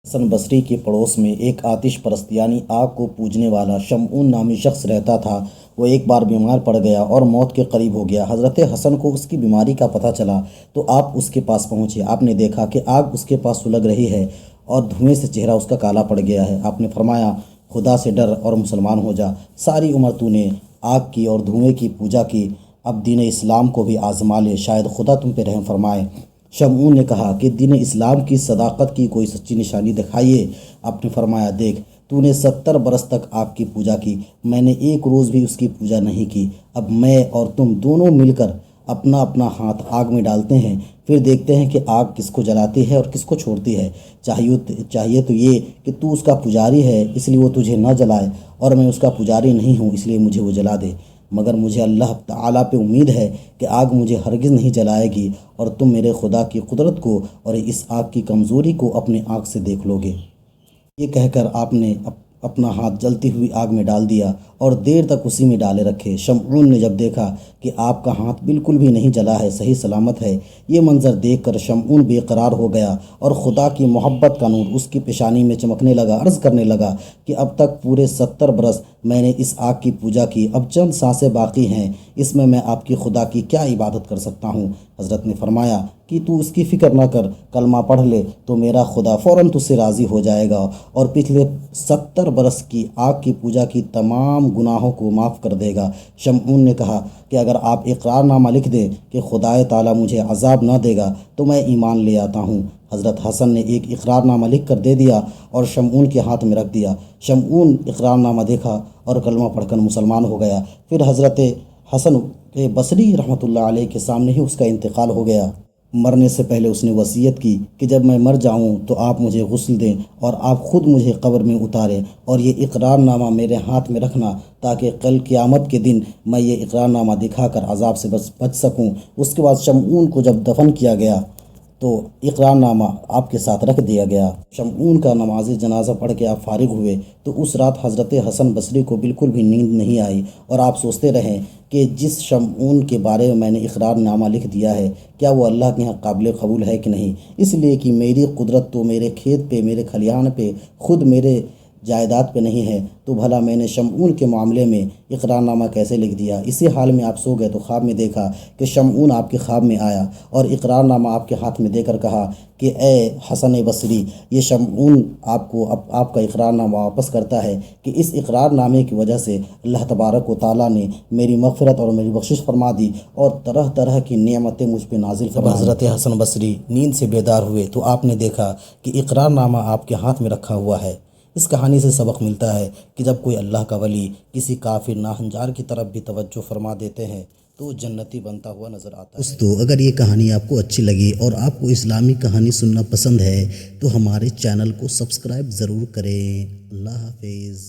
حسن بصری کے پڑوس میں ایک آتش پرست یعنی آگ کو پوجنے والا شمعون نامی شخص رہتا تھا۔ وہ ایک بار بیمار پڑ گیا اور موت کے قریب ہو گیا۔ حضرت حسن کو اس کی بیماری کا پتہ چلا تو آپ اس کے پاس پہنچے۔ آپ نے دیکھا کہ آگ اس کے پاس سلگ رہی ہے اور دھوئیں سے چہرہ اس کا کالا پڑ گیا ہے۔ آپ نے فرمایا، خدا سے ڈر اور مسلمان ہو جا۔ ساری عمر تو نے آگ کی اور دھوئیں کی پوجا کی، اب دین اسلام کو بھی آزما لے، شاید خدا تم پہ رحم فرمائے۔ شمعون نے کہا کہ دین اسلام کی صداقت کی کوئی سچی نشانی دکھائیے۔ آپ نے فرمایا، دیکھ، تو نے 70 برس تک آگ کی پوجا کی، میں نے ایک روز بھی اس کی پوجا نہیں کی۔ اب میں اور تم دونوں مل کر اپنا اپنا ہاتھ آگ میں ڈالتے ہیں، پھر دیکھتے ہیں کہ آگ کس کو جلاتی ہے اور کس کو چھوڑتی ہے۔ چاہیے تو یہ کہ تو اس کا پجاری ہے اس لیے وہ تجھے نہ جلائے، اور میں اس کا پجاری نہیں ہوں اس لیے مجھے وہ جلا دے، مگر مجھے اللہ تعالیٰ پہ امید ہے کہ آگ مجھے ہرگز نہیں جلائے گی اور تم میرے خدا کی قدرت کو اور اس آگ کی کمزوری کو اپنے آنکھ سے دیکھ لو گے۔ یہ کہہ کر آپ نے اپنا ہاتھ جلتی ہوئی آگ میں ڈال دیا اور دیر تک اسی میں ڈالے رکھے۔ شمعون نے جب دیکھا کہ آپ کا ہاتھ بالکل بھی نہیں جلا ہے، صحیح سلامت ہے، یہ منظر دیکھ کر شمعون بے قرار ہو گیا اور خدا کی محبت کا نور اس کی پیشانی میں چمکنے لگا۔ عرض کرنے لگا کہ اب تک پورے 70 برس میں نے اس آگ کی پوجا کی، اب چند سانسیں باقی ہیں، اس میں آپ کی خدا کی کیا عبادت کر سکتا ہوں؟ حضرت نے فرمایا کہ تو اس کی فکر نہ کر، کلمہ پڑھ لے تو میرا خدا فوراً تجھ سے راضی ہو جائے گا اور پچھلے 70 برس کی آگ کی پوجا کی تمام گناہوں کو معاف کر دے گا۔ شمعون نے کہا کہ اگر آپ اقرار نامہ لکھ دیں کہ خدائے تعالیٰ مجھے عذاب نہ دے گا تو میں ایمان لے آتا ہوں۔ حضرت حسن نے ایک اقرار نامہ لکھ کر دے دیا اور شمعون کے ہاتھ میں رکھ دیا۔ شمعون اقرار نامہ دیکھا اور کلمہ پڑھ کر مسلمان ہو گیا۔ پھر حضرت حسن بصری رحمۃ اللہ علیہ کے سامنے ہی اس کا انتقال ہو گیا۔ مرنے سے پہلے اس نے وصیت کی کہ جب میں مر جاؤں تو آپ مجھے غسل دیں اور آپ خود مجھے قبر میں اتاریں اور یہ اقرار نامہ میرے ہاتھ میں رکھنا تاکہ کل قیامت کے دن میں یہ اقرار نامہ دکھا کر عذاب سے بچ سکوں۔ اس کے بعد شمعون کو جب دفن کیا گیا تو اقرار نامہ آپ کے ساتھ رکھ دیا گیا۔ شمعون کا نماز جنازہ پڑھ کے آپ فارغ ہوئے تو اس رات حضرت حسن بصری کو بالکل بھی نیند نہیں آئی اور آپ سوچتے رہیں کہ جس شمعون کے بارے میں نے اقرار نامہ لکھ دیا ہے کیا وہ اللہ کے یہاں قابل قبول ہے کہ نہیں، اس لیے کہ میری قدرت تو میرے کھیت پہ، میرے کھلیان پہ، خود میرے جائیداد پہ نہیں ہے، تو بھلا میں نے شمعون کے معاملے میں اقرار نامہ کیسے لکھ دیا؟ اسی حال میں آپ سو گئے تو خواب میں دیکھا کہ شمعون آپ کے خواب میں آیا اور اقرار نامہ آپ کے ہاتھ میں دے کر کہا کہ اے حسن بصری، یہ شمعون آپ کا اقرار نامہ واپس کرتا ہے کہ اس اقرار نامے کی وجہ سے اللہ تبارک و تعالیٰ نے میری مغفرت اور میری بخشش فرما دی اور طرح طرح کی نعمتیں مجھ پہ نازل فرمائیں۔ حضرت حسن بصری نیند سے بیدار ہوئے تو آپ نے دیکھا کہ اقرار نامہ آپ کے ہاتھ میں رکھا ہوا ہے۔ اس کہانی سے سبق ملتا ہے کہ جب کوئی اللہ کا ولی کسی کافر ناہنجار کی طرف بھی توجہ فرما دیتے ہیں تو جنتی بنتا ہوا نظر آتا ہے۔ دوستو، اگر یہ کہانی آپ کو اچھی لگی اور آپ کو اسلامی کہانی سننا پسند ہے تو ہمارے چینل کو سبسکرائب ضرور کریں۔ اللہ حافظ۔